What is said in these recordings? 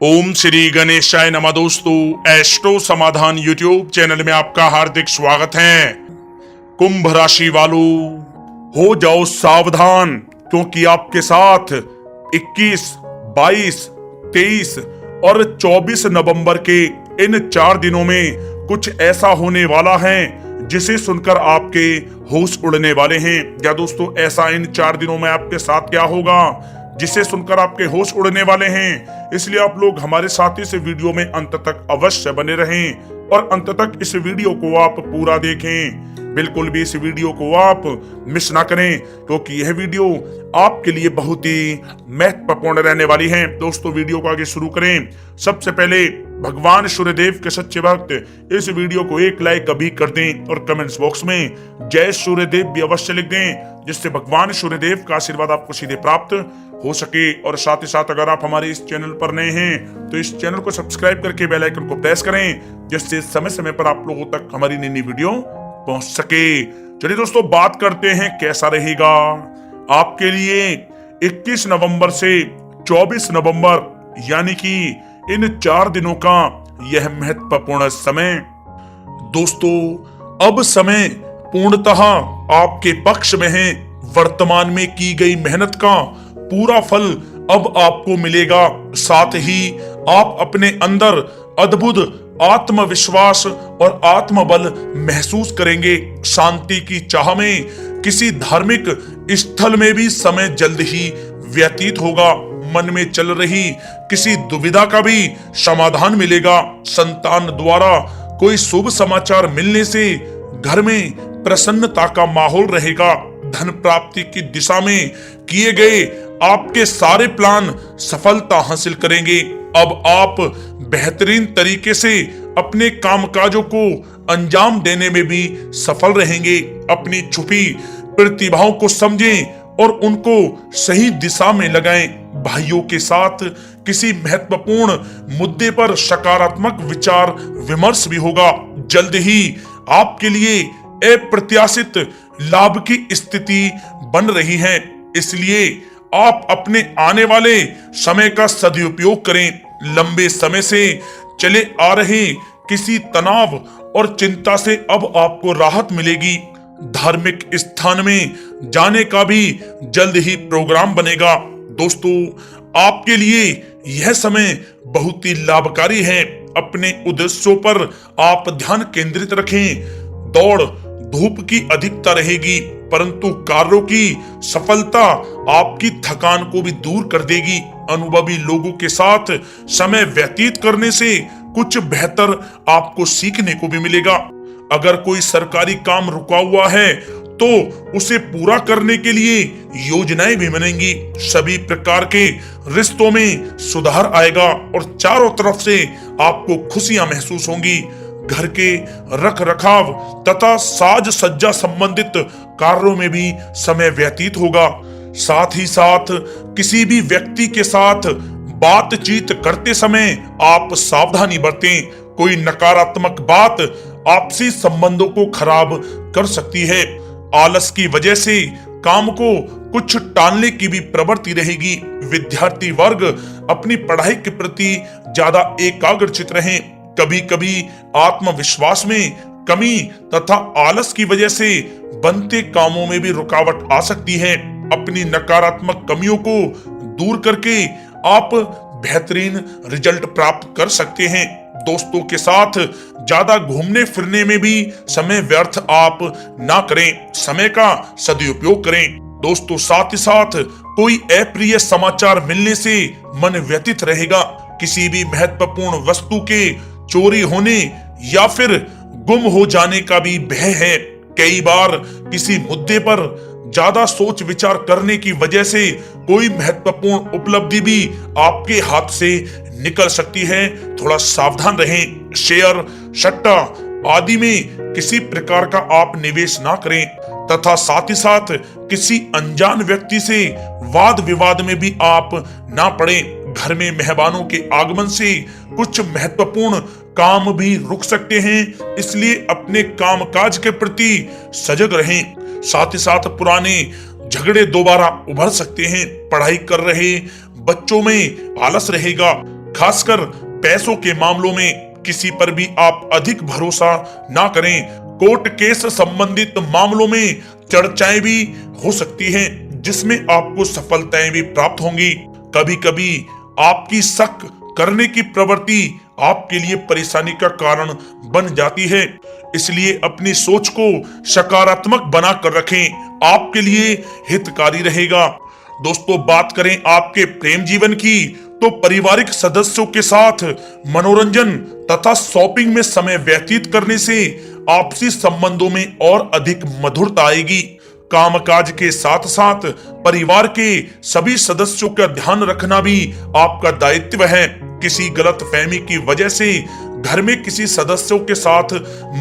ओम श्री गणेशाय नमः। दोस्तों, एस्ट्रो समाधान यूट्यूब चैनल में आपका हार्दिक स्वागत है। कुंभ राशि वालों, हो जाओ सावधान, क्योंकि आपके साथ 21, 22, 23 और 24 नवंबर के इन 4 दिनों में कुछ ऐसा होने वाला है जिसे सुनकर आपके होश उड़ने वाले हैं। क्या दोस्तों, ऐसा इन 4 दिनों में आपके साथ क्या होगा जिसे सुनकर आपके होश उड़ने वाले हैं? इसलिए आप लोग हमारे साथ इस वीडियो में अंत तक अवश्य बने रहें और अंत तक इस वीडियो को आप पूरा देखें। बिल्कुल भी इस वीडियो को आप मिस ना करें, क्योंकि यह वीडियो आपके लिए बहुत ही महत्वपूर्ण रहने वाली है। दोस्तों, वीडियो को आगे शुरू करें। सबसे पहले भगवान सूर्यदेव के सच्चे भक्त इस वीडियो को एक लाइक अभी कर दें और कमेंट्स बॉक्स में जय सूर्यदेव भी अवश्य लिख दें, जिससे भगवान सूर्यदेव का आशीर्वाद आपको सीधे प्राप्त हो सके। और साथ ही साथ अगर आप हमारे इस चैनल पर नए हैं तो इस चैनल को सब्सक्राइब करके बेल आइकन को प्रेस करें, जिससे समय समय पर आप लोगों तक हमारी नई वीडियो पहुंच सके। चलिए दोस्तों, बात करते हैं कैसा रहेगा आपके लिए 21 नवंबर से 24 नवंबर यानी कि इन 4 दिनों का यह महत्वपूर्ण समय। दोस्तों, अब समय पूर्णतः आपके पक्ष में है। वर्तमान में की गई मेहनत का पूरा फल अब आपको मिलेगा। साथ ही आप अपने अंदर अद्भुत आत्मविश्वास और आत्मबल महसूस करेंगे। शांति की चाह में किसी धार्मिक स्थल में भी समय जल्द ही व्यतीत होगा। मन में चल रही किसी दुविधा का भी समाधान मिलेगा। संतान द्वारा कोई शुभ समाचार मिलने से घर में प्रसन्नता का माहौल रहेगा। धन प्राप्ति की दिशा में किए गए आपके सारे प्लान सफलता हासिल करेंगे। अब आप बेहतरीन तरीके से अपने कामकाजों को अंजाम देने में भी सफल रहेंगे। अपनी छुपी प्रतिभाओं को समझें और उनको सही दिशा में लगाएं। भाइयों के साथ किसी महत्वपूर्ण मुद्दे पर सकारात्मक विचार विमर्श भी होगा। जल्द ही आपके लिए अप्रत्याशित लाभ की स्थिति बन रही है, इसलिए आप अपने आने वाले समय का सदुपयोग करें। लंबे समय से चले आ रहे किसी तनाव और चिंता से अब आपको राहत मिलेगी। धार्मिक स्थान में जाने का भी जल्द ही प्रोग्राम बनेगा। दोस्तों, आपके लिए यह समय बहुत ही लाभकारी है। अपने उद्देश्यों पर आप ध्यान केंद्रित रखें। दौड़ धूप की अधिकता रहेगी, परंतु कार्यों की सफलता आपकी थकान को भी दूर कर देगी। अनुभवी लोगों के साथ समय व्यतीत करने से कुछ बेहतर आपको सीखने को भी मिलेगा। अगर कोई सरकारी काम रुका हुआ है तो उसे पूरा करने के लिए योजनाएं भी बनेंगी। सभी प्रकार के रिश्तों में सुधार आएगा और चारों तरफ से आपको खुशियां महसूस होंगी। घर के रख रखाव तथा साज सज्जा संबंधित कार्यों में भी समय व्यतीत होगा। साथ ही साथ किसी भी व्यक्ति के साथ बातचीत करते समय आप सावधानी बरतें। कोई नकारात्मक बात आपसी संबंधों को खराब कर सकती है। आलस की वजह से काम को कुछ टालने की भी प्रवृत्ति रहेगी। विद्यार्थी वर्ग अपनी पढ़ाई के प्रति ज्यादा एकाग्रचित रहें। कभी कभी आत्मविश्वास में कमी तथा आलस की वजह से बनते कामों में भी रुकावट आ सकती है। अपनी नकारात्मक कमियों को दूर करके आप बेहतरीन रिजल्ट प्राप्त कर सकते हैं। दोस्तों के साथ ज्यादा घूमने फिरने में भी समय व्यर्थ आप ना करें, समय का सदुपयोग करें। दोस्तों, साथ ही साथ कोई अप्रिय समाचार मिलने से मन व्यतीत रहेगा। किसी भी महत्वपूर्ण वस्तु के चोरी होने या फिर गुम हो जाने का भी भय है। कई बार किसी मुद्दे पर ज्यादा सोच विचार करने की वजह से कोई महत्वपूर्ण उपलब्धि भी आपके हाथ से निकल सकती है। थोड़ा सावधान रहें। शेयर, सट्टा आदि में किसी प्रकार का आप निवेश ना करें तथा साथ ही साथ किसी अनजान व्यक्ति से वाद विवाद में भी आप ना पड़ें। घर में मेहमानों के आगमन से कुछ महत्वपूर्ण काम भी रुक सकते हैं, इसलिए अपने कामकाज के प्रति सजग रहें। साथ ही साथ पुराने झगड़े दोबारा उभर सकते हैं। पढ़ाई कर रहे बच्चों में आलस रहेगा। खासकर पैसों के मामलों में किसी पर भी आप अधिक भरोसा ना करें। कोर्ट केस संबंधित मामलों में चर्चाएं भी हो सकती हैं, जिसमें आपको सफलताएं भी प्राप्त होंगी। कभी कभी आपकी शक करने की प्रवृत्ति आपके लिए परेशानी का कारण बन जाती है, इसलिए अपनी सोच को सकारात्मक बना कर रखें, आपके लिए हितकारी रहेगा। दोस्तों, बात करें आपके प्रेम जीवन की, तो पारिवारिक सदस्यों के साथ मनोरंजन तथा शॉपिंग में समय व्यतीत करने से आपसी संबंधों में और अधिक मधुरता आएगी। कामकाज के साथ साथ परिवार के सभी सदस्यों का ध्यान रखना भी आपका दायित्व है। किसी गलतफहमी की वजह से घर में किसी सदस्यों के साथ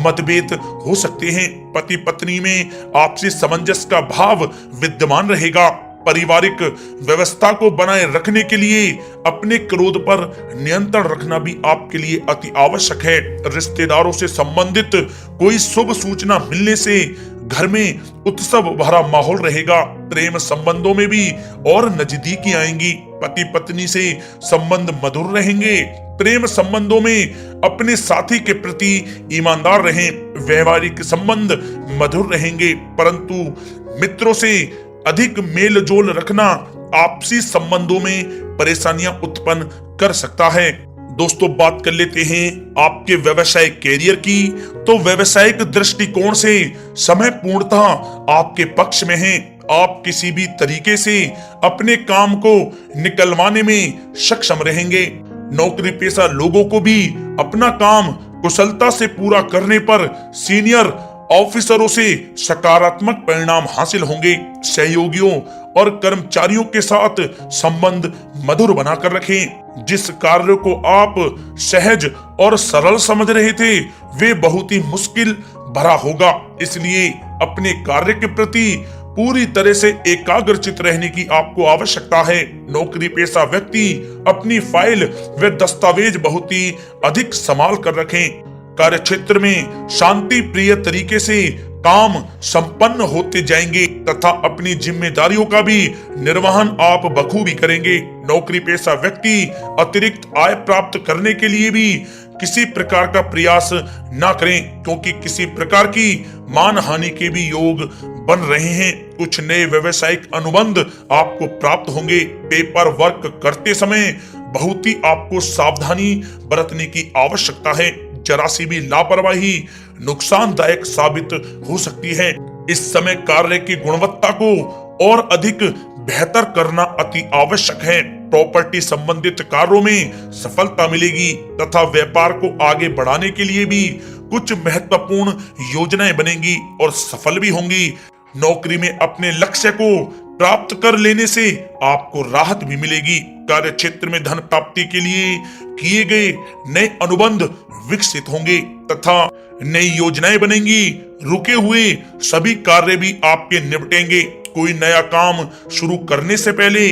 मतभेद हो सकते हैं। पति पत्नी में आपसी सामंजस्य का भाव विद्यमान रहेगा। पारिवारिक व्यवस्था को बनाए रखने के लिए अपने क्रोध पर नियंत्रण रखना भी आपके लिए अति आवश्यक है। रिश्तेदारों से संबंधित कोई शुभ सूचना मिलने से घर में उत्सव भरा माहौल रहेगा। प्रेम संबंधों में भी और नजदीकी आएंगी। पति पत्नी से संबंध मधुर रहेंगे। प्रेम संबंधों में अपने साथी के प्रति ईमानदार रहें। वैवाहिक संबंध मधुर रहेंगे, परंतु मित्रों से अधिक मेल जोल रखना आपसी संबंधों में परेशानियां उत्पन्न कर सकता है। दोस्तों, बात कर लेते हैं आपके व्यवसायिक कैरियर की। तो व्यवसायिक दृष्टिकोण से समय पूर्णतः आपके पक्ष में है। आप किसी भी तरीके से अपने काम को निकलवाने में सक्षम रहेंगे। नौकरी पेशा लोगों को भी अपना काम कुशलता से पूरा करने पर सीनियर ऑफिसरों से सकारात्मक परिणाम हासिल होंगे। सहयोगियों और कर्मचारियों के साथ संबंध मधुर बनाकर रखें। जिस कार्य को आप सहज और सरल समझ रहे थे, वे बहुत ही मुश्किल भरा होगा। इसलिए अपने कार्य के प्रति पूरी तरह से एकाग्रचित रहने की आपको आवश्यकता है। नौकरी पेशा व्यक्ति अपनी फाइल व दस्तावेज बहुत ही अधिक संभाल कर रखें। कार्य क्षेत्र में शांति प्रिय तरीके से काम संपन्न होते जाएंगे तथा अपनी जिम्मेदारियों का भी निर्वहन आप बखूबी करेंगे। नौकरी पेशा व्यक्ति अतिरिक्त आय प्राप्त करने के लिए भी किसी प्रकार का प्रयास ना करें, क्योंकि किसी प्रकार की मान हानि के भी योग बन रहे हैं। कुछ नए व्यवसायिक अनुबंध आपको प्राप्त होंगे। पेपर वर्क करते समय बहुत ही आपको सावधानी बरतने की आवश्यकता है। जरा सी भी लापरवाही नुकसानदायक साबित हो सकती है। इस समय कार्य की गुणवत्ता को और अधिक बेहतर करना अति आवश्यक है। प्रॉपर्टी संबंधित कार्यों में सफलता मिलेगी तथा व्यापार को आगे बढ़ाने के लिए भी कुछ महत्वपूर्ण योजनाएं बनेंगी और सफल भी होंगी। नौकरी में अपने लक्ष्य को प्राप्त कर लेने से आपको राहत भी मिलेगी। कार्य क्षेत्र में धन प्राप्ति के लिए किए गए नए अनुबंध विकसित होंगे तथा नई योजनाएं बनेंगी। रुके हुए सभी कार्य भी आपके निपटेंगे। कोई नया काम शुरू करने से पहले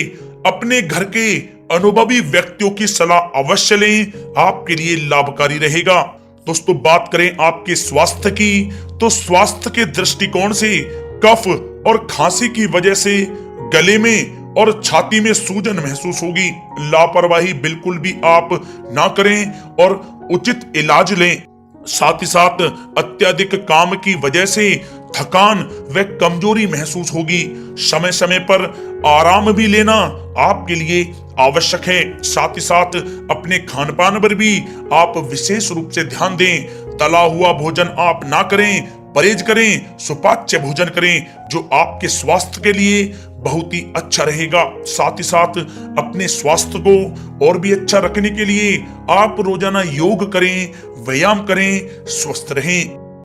अपने घर के अनुभवी व्यक्तियों की सलाह अवश्य लें, आपके लिए लाभकारी रहेगा। दोस्तों, बात करें आपके स्वास्थ्य की, तो स्वास्थ्य के दृष्टिकोण से कफ और खांसी की वजह से गले में और छाती में सूजन महसूस होगी। लापरवाही बिल्कुल भी आप ना करें और उचित इलाज लें। साथ ही साथ अत्यधिक काम की वजह से थकान व कमजोरी महसूस होगी। समय समय पर आराम भी लेना आपके लिए आवश्यक है। साथ ही साथ अपने खान पान पर भी आप विशेष रूप से ध्यान दें। तला हुआ भोजन आप ना करें, परहेज करें, सुपाच्य भोजन करें, जो आपके स्वास्थ्य के लिए बहुत ही अच्छा रहेगा। साथ ही साथ अपने स्वास्थ्य को और भी अच्छा रखने के लिए आप रोजाना योग करें, व्यायाम करें, स्वस्थ रहें।